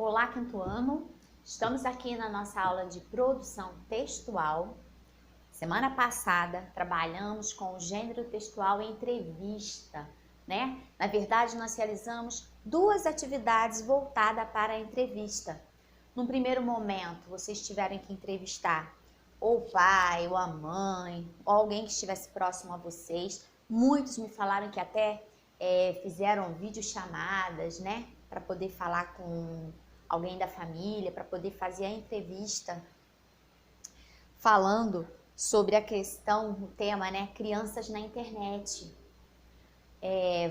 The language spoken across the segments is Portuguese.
Olá, quinto ano! Estamos aqui na nossa aula de produção textual. Semana passada trabalhamos com o gênero textual entrevista, né? Na verdade, nós realizamos duas atividades voltadas para a entrevista. Num primeiro momento, vocês tiveram que entrevistar ou o pai, ou a mãe, ou alguém que estivesse próximo a vocês. Muitos me falaram que até fizeram videochamadas, né? Para poder falar com alguém da família, para poder fazer a entrevista falando sobre a questão, o tema, né? Crianças na internet.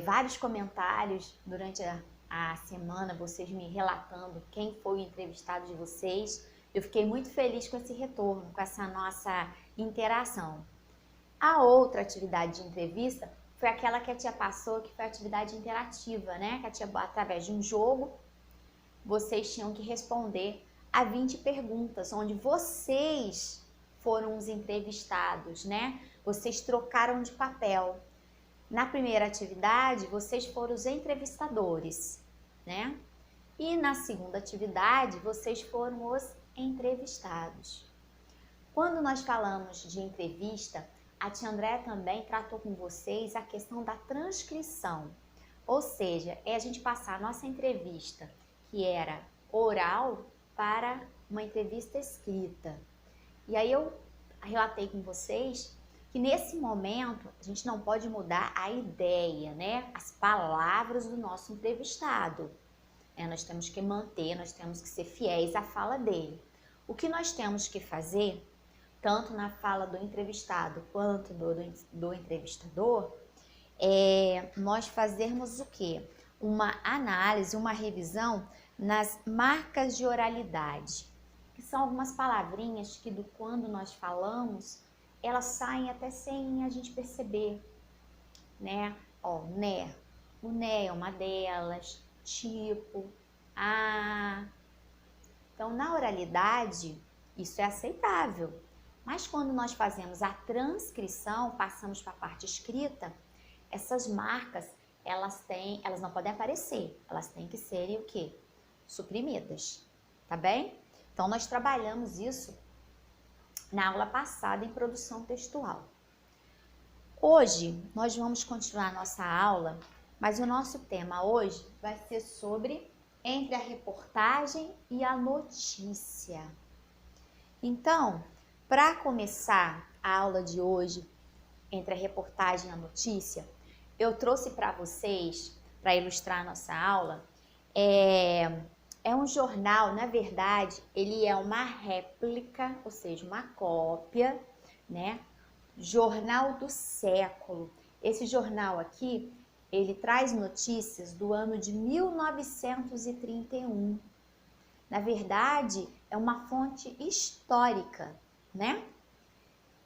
Vários comentários durante a semana, vocês me relatando quem foi o entrevistado de vocês. Eu fiquei muito feliz com esse retorno, com essa nossa interação. A outra atividade de entrevista foi aquela que a tia passou, que foi a atividade interativa, né? Que a tia, através de um jogo, vocês tinham que responder a 20 perguntas, onde vocês foram os entrevistados, né? Vocês trocaram de papel. Na primeira atividade, vocês foram os entrevistadores, né? E na segunda atividade, vocês foram os entrevistados. Quando nós falamos de entrevista, a tia Andréa também tratou com vocês a questão da transcrição. Ou seja, é a gente passar a nossa entrevista, que era oral, para uma entrevista escrita. E aí eu relatei com vocês que nesse momento a gente não pode mudar a ideia, né? As palavras do nosso entrevistado. Nós temos que manter, nós temos que ser fiéis à fala dele. O que nós temos que fazer, tanto na fala do entrevistado quanto do entrevistador, é nós fazermos o quê? Uma análise, uma revisão nas marcas de oralidade, que são algumas palavrinhas que quando nós falamos, elas saem até sem a gente perceber, né? Ó, né. O né é uma delas, tipo, Então, na oralidade, isso é aceitável. Mas quando nós fazemos a transcrição, passamos para a parte escrita, essas marcas, elas não podem aparecer, elas têm que serem o quê? Suprimidas, tá bem? Então, nós trabalhamos isso na aula passada em produção textual. Hoje, nós vamos continuar nossa aula, mas o nosso tema hoje vai ser sobre entre a reportagem e a notícia. Então, para começar a aula de hoje, entre a reportagem e a notícia, eu trouxe para vocês, para ilustrar a nossa aula, é um jornal, na verdade, ele é uma réplica, ou seja, uma cópia, né? Jornal do Século. Esse jornal aqui, ele traz notícias do ano de 1931. Na verdade, é uma fonte histórica, né?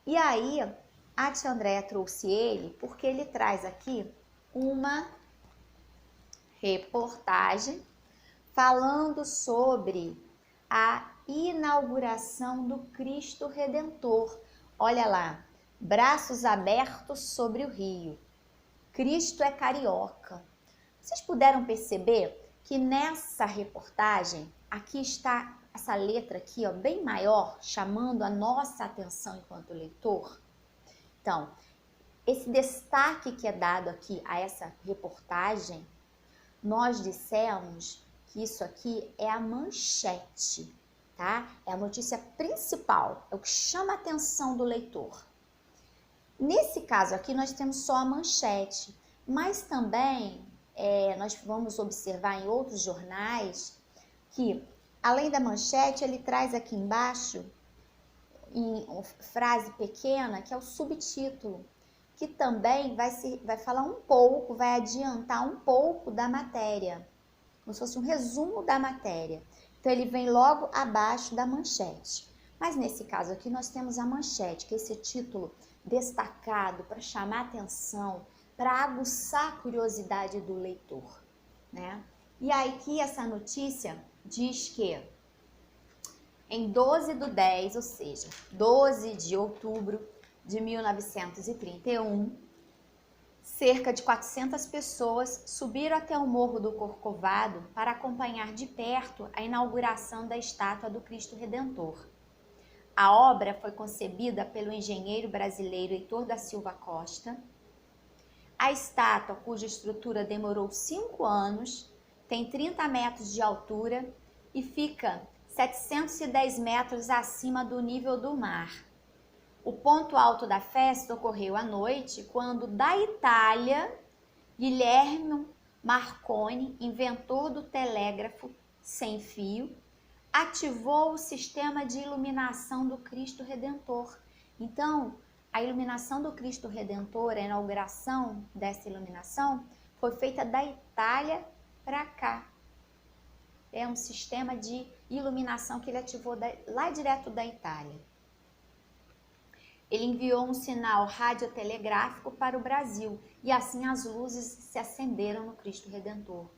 E aí, a tia Andréa trouxe ele porque ele traz aqui uma reportagem falando sobre a inauguração do Cristo Redentor. Olha lá, braços abertos sobre o rio. Cristo é carioca. Vocês puderam perceber que nessa reportagem, aqui está essa letra aqui, ó, bem maior, chamando a nossa atenção enquanto leitor? Então, esse destaque que é dado aqui a essa reportagem, nós dissemos que isso aqui é a manchete, tá? É a notícia principal, é o que chama a atenção do leitor. Nesse caso aqui, nós temos só a manchete, mas também nós vamos observar em outros jornais que, além da manchete, ele traz aqui embaixo, em uma frase pequena, que é o subtítulo, que também vai falar um pouco, vai adiantar um pouco da matéria, como se fosse um resumo da matéria. Então, ele vem logo abaixo da manchete. Mas nesse caso aqui, nós temos a manchete, que é esse título destacado para chamar atenção, para aguçar a curiosidade do leitor, né? E aí aqui essa notícia diz que em 12/10, ou seja, 12 de outubro de 1931, cerca de 400 pessoas subiram até o Morro do Corcovado para acompanhar de perto a inauguração da estátua do Cristo Redentor. A obra foi concebida pelo engenheiro brasileiro Heitor da Silva Costa. A estátua, cuja estrutura demorou 5 anos, tem 30 metros de altura e fica 710 metros acima do nível do mar. O ponto alto da festa ocorreu à noite, quando da Itália, Guilherme Marconi, inventor do telégrafo sem fio, ativou o sistema de iluminação do Cristo Redentor. Então, a iluminação do Cristo Redentor, a inauguração dessa iluminação, foi feita da Itália para cá. É um sistema de iluminação que ele ativou lá direto da Itália. Ele enviou um sinal radiotelegráfico para o Brasil e assim as luzes se acenderam no Cristo Redentor.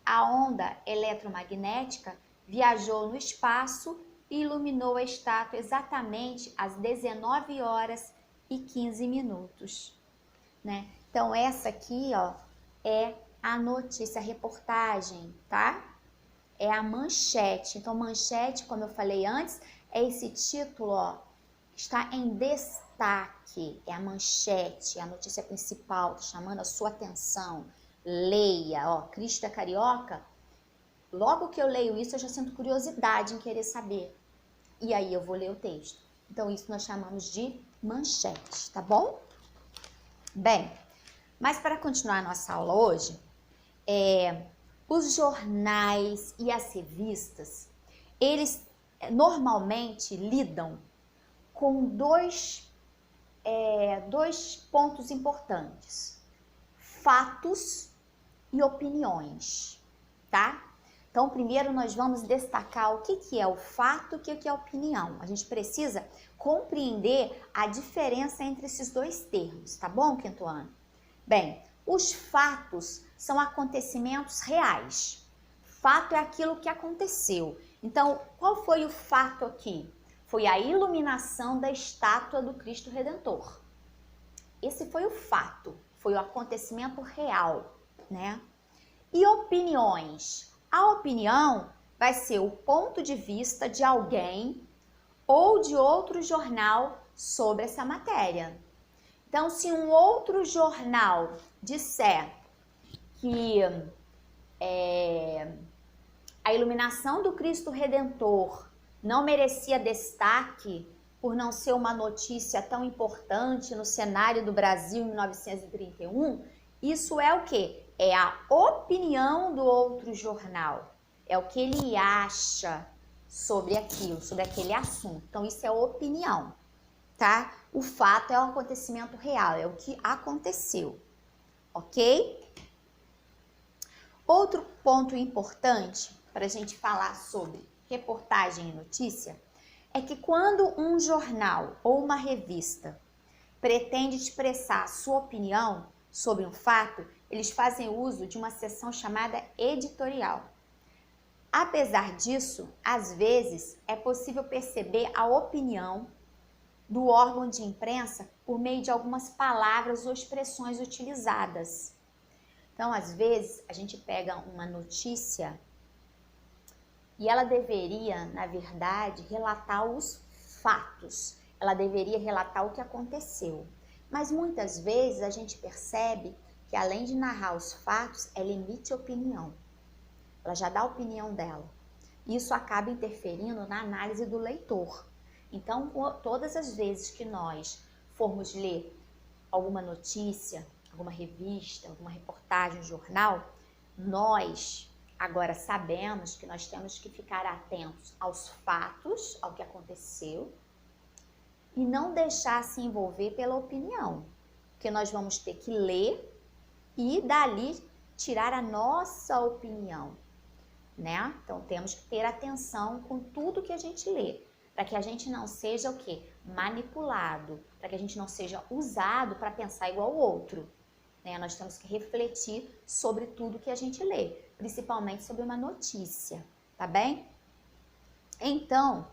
A onda eletromagnética viajou no espaço e iluminou a estátua exatamente às 19 horas e 15 minutos, né? Então essa aqui, ó, é a notícia, a reportagem, tá? É a manchete. Então manchete, como eu falei antes, é esse título, ó, está em destaque, é a manchete, é a notícia principal, chamando a sua atenção. Leia, ó, Cristo é carioca. Logo que eu leio isso, eu já sinto curiosidade em querer saber. E aí eu vou ler o texto. Então isso nós chamamos de manchete, tá bom? Bem, mas para continuar a nossa aula hoje, os jornais e as revistas, eles normalmente lidam com dois pontos importantes: fatos e opiniões, tá? Então, primeiro nós vamos destacar o que é o fato e o que é a opinião. A gente precisa compreender a diferença entre esses dois termos, tá bom, quinto ano? Bem, os fatos são acontecimentos reais. Fato é aquilo que aconteceu. Então, qual foi o fato aqui? Foi a iluminação da estátua do Cristo Redentor. Esse foi o fato, foi o acontecimento real, né? E opiniões? A opinião vai ser o ponto de vista de alguém ou de outro jornal sobre essa matéria. Então, se um outro jornal disser que a iluminação do Cristo Redentor não merecia destaque por não ser uma notícia tão importante no cenário do Brasil em 1931, isso é o quê? É a opinião do outro jornal. É o que ele acha sobre aquilo, sobre aquele assunto. Então, isso é opinião, tá? O fato é o acontecimento real, é o que aconteceu, ok? Outro ponto importante para a gente falar sobre reportagem e notícia é que quando um jornal ou uma revista pretende expressar a sua opinião sobre um fato, eles fazem uso de uma seção chamada editorial. Apesar disso, às vezes é possível perceber a opinião do órgão de imprensa por meio de algumas palavras ou expressões utilizadas. Então, às vezes, a gente pega uma notícia e ela deveria, na verdade, relatar os fatos. Ela deveria relatar o que aconteceu. Mas muitas vezes a gente percebe que, além de narrar os fatos, ela emite opinião. Ela já dá a opinião dela. Isso acaba interferindo na análise do leitor. Então, todas as vezes que nós formos ler alguma notícia, alguma revista, alguma reportagem, jornal, nós agora sabemos que nós temos que ficar atentos aos fatos, ao que aconteceu, e não deixar se envolver pela opinião, porque nós vamos ter que ler e dali tirar a nossa opinião, né? Então temos que ter atenção com tudo que a gente lê, para que a gente não seja o quê? Manipulado, para que a gente não seja usado para pensar igual ao outro. Né? Nós temos que refletir sobre tudo que a gente lê, principalmente sobre uma notícia, tá bem? Então,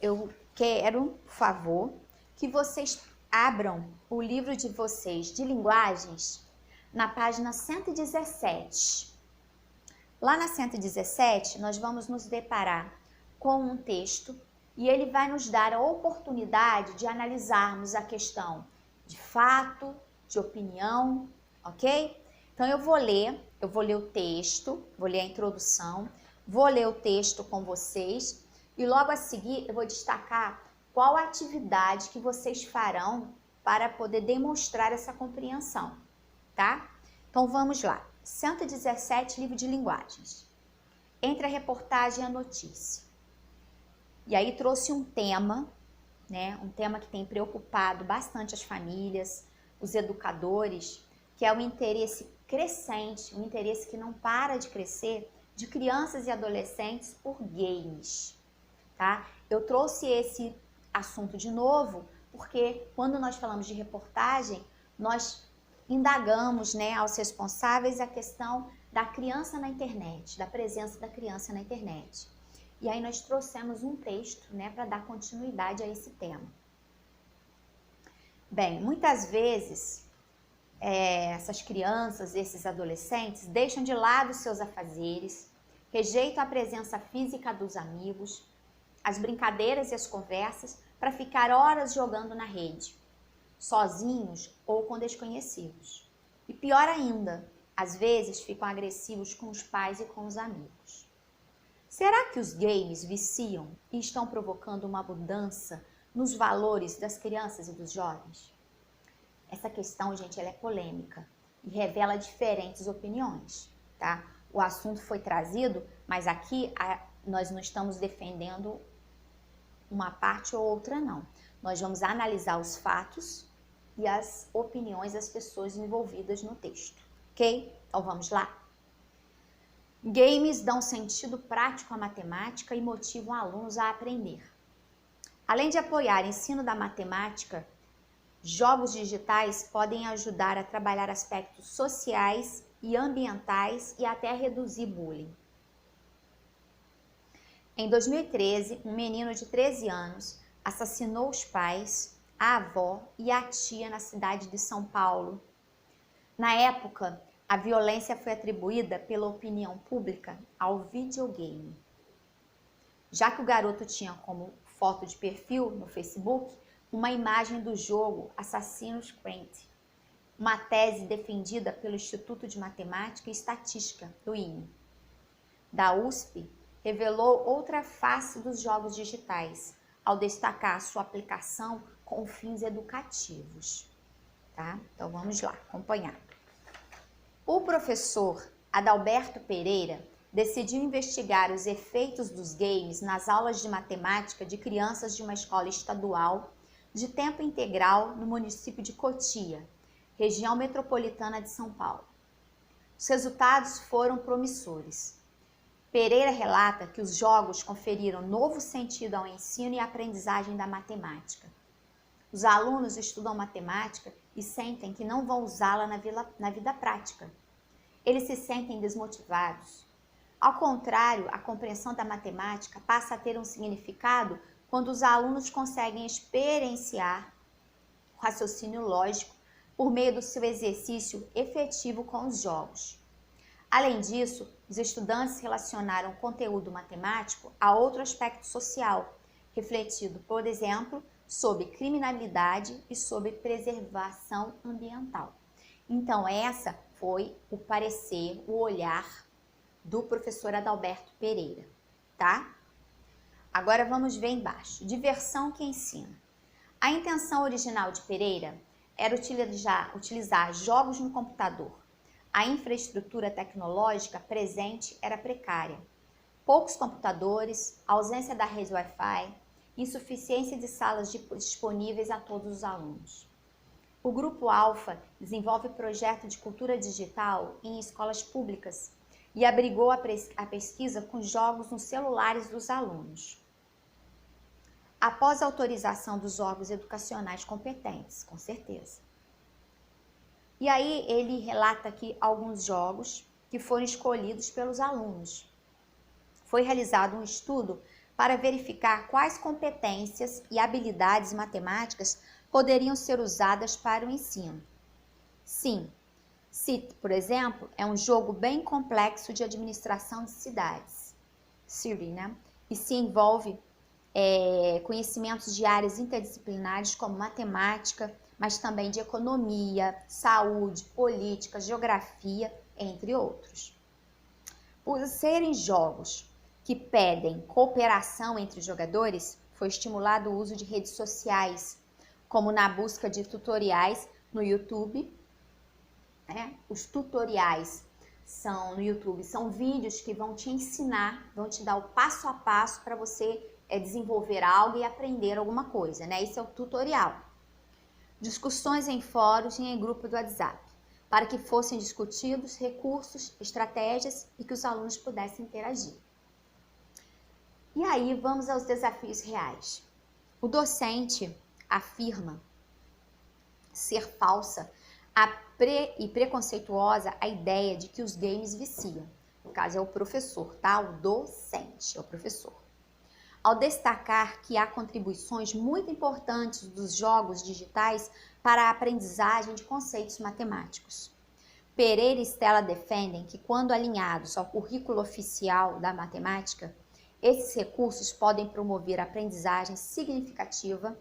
eu quero, por favor, que vocês abram o livro de vocês de linguagens na página 117. Lá na 117, nós vamos nos deparar com um texto e ele vai nos dar a oportunidade de analisarmos a questão de fato, de opinião, ok? Então eu vou ler o texto, vou ler a introdução, vou ler o texto com vocês e logo a seguir eu vou destacar qual a atividade que vocês farão para poder demonstrar essa compreensão, tá? Então vamos lá. 117, livro de linguagens. Entre a reportagem e a notícia. E aí trouxe um tema, né? Um tema que tem preocupado bastante as famílias, os educadores, que é o interesse crescente, um interesse que não para de crescer, de crianças e adolescentes por games, tá? Eu trouxe esse assunto de novo, porque quando nós falamos de reportagem, nós indagamos, né, aos responsáveis a questão da criança na internet, da presença da criança na internet. E aí nós trouxemos um texto, né, para dar continuidade a esse tema. Bem, muitas vezes essas crianças, esses adolescentes deixam de lado seus afazeres, rejeitam a presença física dos amigos, as brincadeiras e as conversas para ficar horas jogando na rede, sozinhos ou com desconhecidos. E pior ainda, às vezes ficam agressivos com os pais e com os amigos. Será que os games viciam e estão provocando uma mudança nos valores das crianças e dos jovens? Essa questão, gente, ela é polêmica e revela diferentes opiniões, tá? O assunto foi trazido, mas aqui nós não estamos defendendo uma parte ou outra, não. Nós vamos analisar os fatos e as opiniões das pessoas envolvidas no texto, ok? Então vamos lá? Games dão sentido prático à matemática e motivam alunos a aprender. Além de apoiar o ensino da matemática, jogos digitais podem ajudar a trabalhar aspectos sociais e ambientais e até reduzir bullying. Em 2013, um menino de 13 anos assassinou os pais, a avó e a tia na cidade de São Paulo. Na época, a violência foi atribuída pela opinião pública ao videogame. Já que o garoto tinha como foto de perfil no Facebook uma imagem do jogo Assassin's Creed, uma tese defendida pelo Instituto de Matemática e Estatística, do INE. Da USP, revelou outra face dos jogos digitais, ao destacar sua aplicação com fins educativos. Tá? Então vamos lá, acompanhar. O professor Adalberto Pereira decidiu investigar os efeitos dos games nas aulas de matemática de crianças de uma escola estadual de tempo integral no município de Cotia, região metropolitana de São Paulo. Os resultados foram promissores. Pereira relata que os jogos conferiram novo sentido ao ensino e aprendizagem da matemática. Os alunos estudam matemática e sentem que não vão usá-la na vida prática. Eles se sentem desmotivados. Ao contrário, a compreensão da matemática passa a ter um significado quando os alunos conseguem experienciar o raciocínio lógico por meio do seu exercício efetivo com os jogos. Além disso, os estudantes relacionaram o conteúdo matemático a outro aspecto social, refletido, por exemplo, sobre criminalidade e sobre preservação ambiental. Então, essa foi o parecer, o olhar do professor Adalberto Pereira, tá? Agora vamos ver embaixo. Diversão que ensina. A intenção original de Pereira era utilizar jogos no computador. A infraestrutura tecnológica presente era precária. Poucos computadores, ausência da rede Wi-Fi, insuficiência de salas disponíveis a todos os alunos. O Grupo Alfa desenvolve projeto de cultura digital em escolas públicas e abrigou a pesquisa com jogos nos celulares dos alunos. Após a autorização dos órgãos educacionais competentes, com certeza. E aí ele relata aqui alguns jogos que foram escolhidos pelos alunos. Foi realizado um estudo para verificar quais competências e habilidades matemáticas poderiam ser usadas para o ensino. Sim, City, por exemplo, é um jogo bem complexo de administração de cidades, City, né? E se envolve conhecimentos de áreas interdisciplinares como matemática, mas também de economia, saúde, política, geografia, entre outros. Por serem jogos que pedem cooperação entre os jogadores, foi estimulado o uso de redes sociais, como na busca de tutoriais no YouTube. Os tutoriais no YouTube são vídeos que vão te ensinar, vão te dar o passo a passo para você desenvolver algo e aprender alguma coisa, né? Esse é o tutorial. Discussões em fóruns e em grupo do WhatsApp, para que fossem discutidos recursos, estratégias e que os alunos pudessem interagir. E aí vamos aos desafios reais. O docente afirma ser falsa e preconceituosa a ideia de que os games viciam. No caso é o professor, tá? O docente é o professor. Ao destacar que há contribuições muito importantes dos jogos digitais para a aprendizagem de conceitos matemáticos. Pereira e Stella defendem que, quando alinhados ao currículo oficial da matemática, esses recursos podem promover a aprendizagem significativa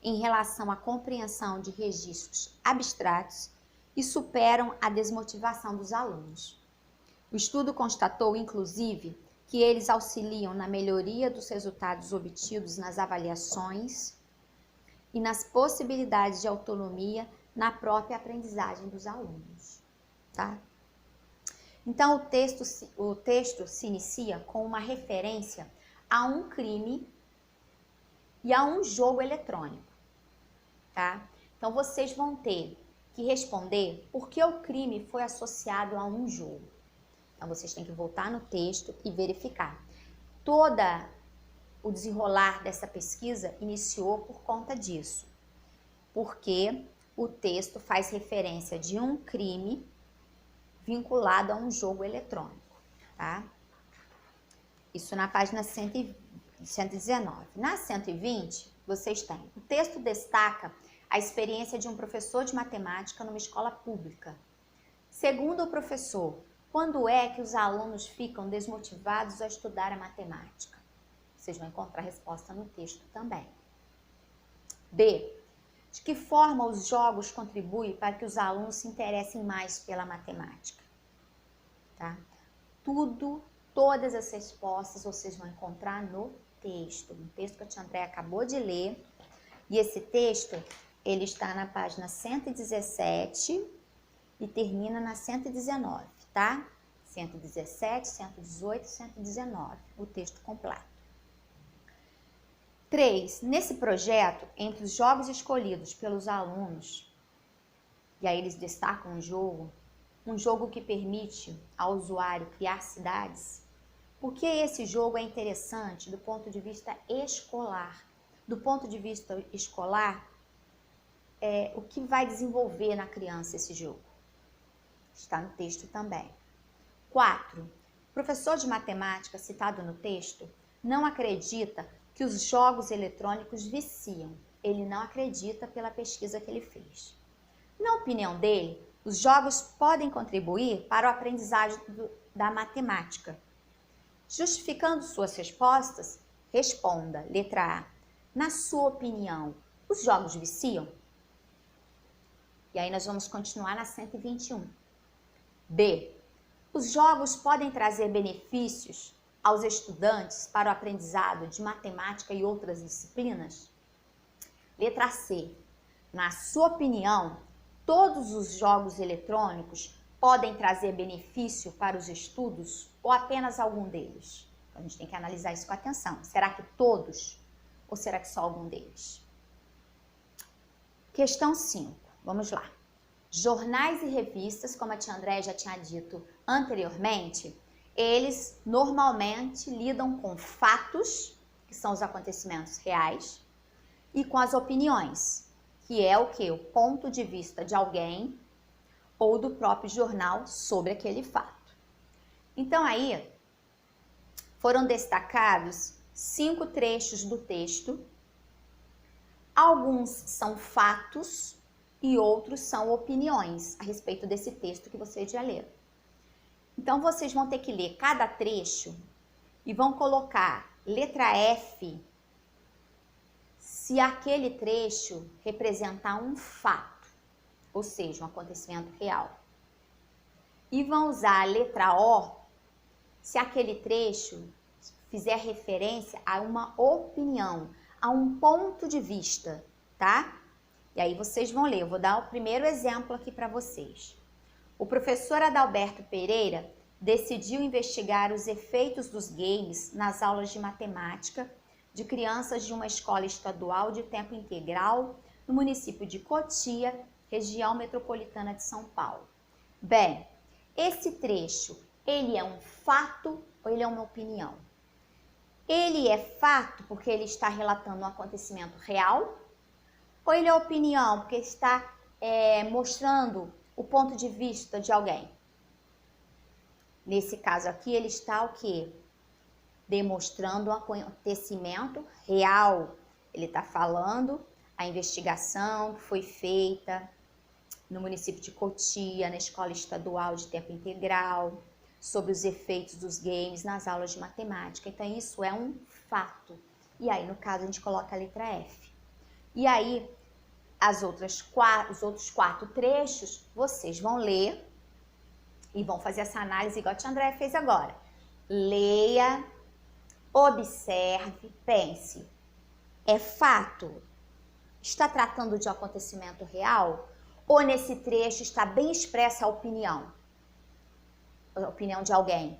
em relação à compreensão de registros abstratos e superam a desmotivação dos alunos. O estudo constatou, inclusive, que eles auxiliam na melhoria dos resultados obtidos nas avaliações e nas possibilidades de autonomia na própria aprendizagem dos alunos, tá? Então, o texto se inicia com uma referência a um crime e a um jogo eletrônico, tá? Então, vocês vão ter que responder por que o crime foi associado a um jogo. Então, vocês têm que voltar no texto e verificar. Todo o desenrolar dessa pesquisa iniciou por conta disso, porque o texto faz referência de um crime vinculado a um jogo eletrônico, tá? Isso na página 119. Na 120, vocês têm. O texto destaca a experiência de um professor de matemática numa escola pública. Segundo o professor, quando é que os alunos ficam desmotivados a estudar a matemática? Vocês vão encontrar a resposta no texto também. B. De que forma os jogos contribuem para que os alunos se interessem mais pela matemática? Tá? Todas as respostas vocês vão encontrar no texto que a tia Andréia acabou de ler. E esse texto, ele está na página 117 e termina na 119, tá? 117, 118, 119, o texto completo. 3. Nesse projeto, entre os jogos escolhidos pelos alunos, e aí eles destacam um jogo que permite ao usuário criar cidades. Por que esse jogo é interessante do ponto de vista escolar? Do ponto de vista escolar, o que vai desenvolver na criança esse jogo? Está no texto também. 4. O professor de matemática citado no texto não acredita que os jogos eletrônicos viciam. Ele não acredita pela pesquisa que ele fez. Na opinião dele, os jogos podem contribuir para o aprendizagem da matemática. Justificando suas respostas, responda, letra A. Na sua opinião, os jogos viciam? E aí nós vamos continuar na 121. B. Os jogos podem trazer benefícios aos estudantes para o aprendizado de matemática e outras disciplinas? Letra C. Na sua opinião, todos os jogos eletrônicos podem trazer benefício para os estudos ou apenas algum deles? Então, a gente tem que analisar isso com atenção. Será que todos ou será que só algum deles? Questão 5. Vamos lá. Jornais e revistas, como a tia Andréia já tinha dito anteriormente, eles normalmente lidam com fatos, que são os acontecimentos reais, e com as opiniões, que é o quê? O ponto de vista de alguém ou do próprio jornal sobre aquele fato. Então aí foram destacados 5 trechos do texto, Alguns são fatos e outros são opiniões a respeito desse texto que vocês já leram. Então, vocês vão ter que ler cada trecho e vão colocar letra F se aquele trecho representar um fato, ou seja, um acontecimento real. E vão usar a letra O se aquele trecho fizer referência a uma opinião, a um ponto de vista, tá? E aí vocês vão ler, eu vou dar o primeiro exemplo aqui para vocês. O professor Adalberto Pereira decidiu investigar os efeitos dos games nas aulas de matemática de crianças de uma escola estadual de tempo integral no município de Cotia, região metropolitana de São Paulo. Bem, esse trecho, ele é um fato ou ele é uma opinião? Ele é fato porque ele está relatando um acontecimento real? Ou ele é opinião porque está mostrando o ponto de vista de alguém? Nesse caso aqui, ele está o quê? Demonstrando um acontecimento real. Ele está falando a investigação que foi feita no município de Cotia, na escola estadual de tempo integral, sobre os efeitos dos games nas aulas de matemática. Então, isso é um fato. E aí, no caso, a gente coloca a letra F. E aí, os outros 4 trechos, vocês vão ler e vão fazer essa análise igual a tia Andréia fez agora. Leia, observe, pense. É fato? Está tratando de um acontecimento real? Ou nesse trecho está bem expressa a opinião? A opinião de alguém,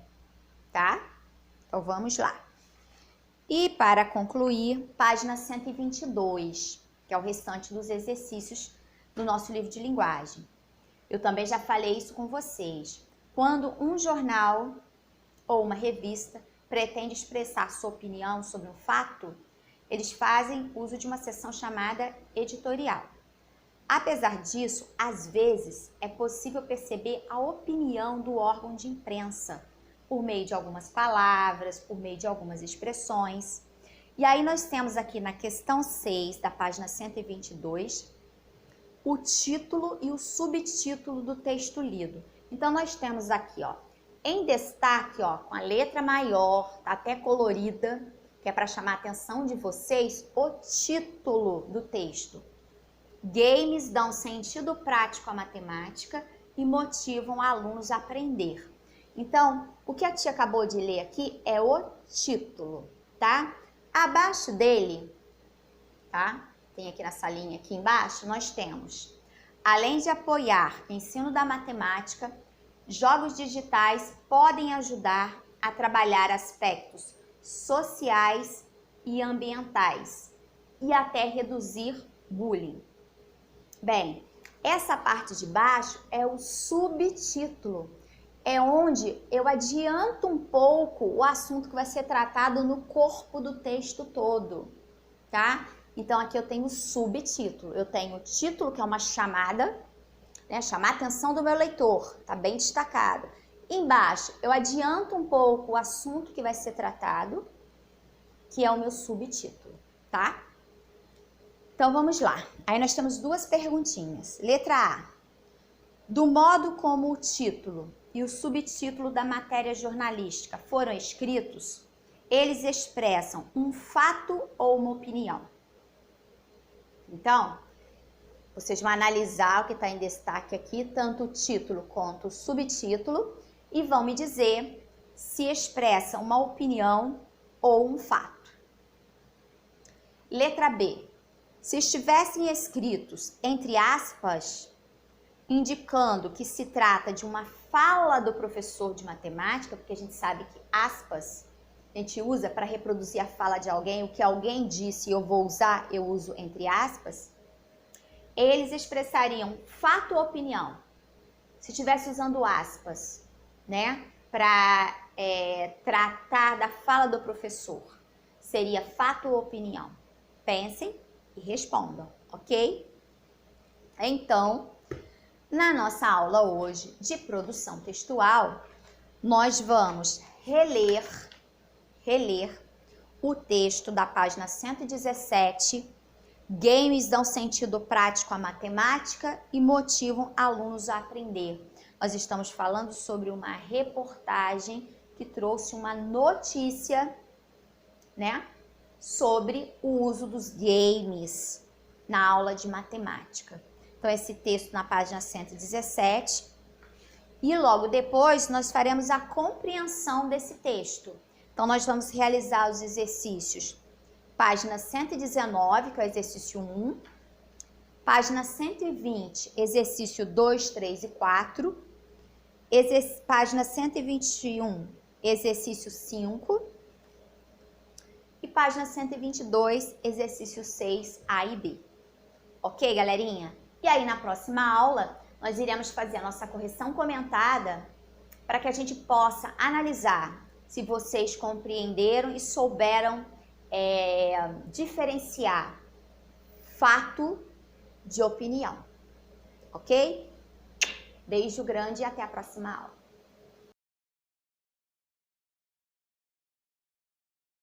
tá? Então, vamos lá. E para concluir, página 122, que é o restante dos exercícios do nosso livro de linguagem. Eu também já falei isso com vocês. Quando um jornal ou uma revista pretende expressar sua opinião sobre um fato, eles fazem uso de uma seção chamada editorial. Apesar disso, às vezes é possível perceber a opinião do órgão de imprensa por meio de algumas palavras, por meio de algumas expressões. E aí nós temos aqui na questão 6 da página 122 o título e o subtítulo do texto lido. Então nós temos aqui, ó, em destaque, ó, com a letra maior, tá até colorida, que é para chamar a atenção de vocês, o título do texto. Games dão sentido prático à matemática e motivam alunos a aprender. Então, o que a tia acabou de ler aqui é o título, tá? Abaixo dele, tá? Tem aqui nessa linha aqui embaixo, nós temos, além de apoiar o ensino da matemática, jogos digitais podem ajudar a trabalhar aspectos sociais e ambientais e até reduzir bullying. Bem, essa parte de baixo é o subtítulo, é onde eu adianto um pouco o assunto que vai ser tratado no corpo do texto todo, tá? Então, aqui eu tenho o subtítulo, eu tenho o título, que é uma chamada, né? Chamar a atenção do meu leitor, tá bem destacado. Embaixo, eu adianto um pouco o assunto que vai ser tratado, que é o meu subtítulo, tá? Então, vamos lá. Aí nós temos 2 perguntinhas. Letra A. Do modo como o título e o subtítulo da matéria jornalística foram escritos, eles expressam um fato ou uma opinião. Então, vocês vão analisar o que está em destaque aqui, tanto o título quanto o subtítulo, e vão me dizer se expressa uma opinião ou um fato. Letra B. Se estivessem escritos entre aspas, indicando que se trata de uma fala do professor de matemática, porque a gente sabe que aspas a gente usa para reproduzir a fala de alguém, o que alguém disse eu vou usar, eu uso entre aspas, eles expressariam fato ou opinião. Se estivesse usando aspas, né, para tratar da fala do professor, seria fato ou opinião? Pensem e respondam, ok? Então, na nossa aula hoje de produção textual, nós vamos reler o texto da página 117 Games dão sentido prático à matemática e motivam alunos a aprender. Nós estamos falando sobre uma reportagem que trouxe uma notícia, né, sobre o uso dos games na aula de matemática. Então, esse texto na página 117. E logo depois, nós faremos a compreensão desse texto. Então, nós vamos realizar os exercícios. Página 119, que é o exercício 1. Página 120, exercício 2, 3 e 4. Página 121, exercício 5. E página 122, exercício 6, A e B. Ok, galerinha? E aí, na próxima aula, nós iremos fazer a nossa correção comentada para que a gente possa analisar se vocês compreenderam e souberam diferenciar fato de opinião. Ok? Beijo grande e até a próxima aula.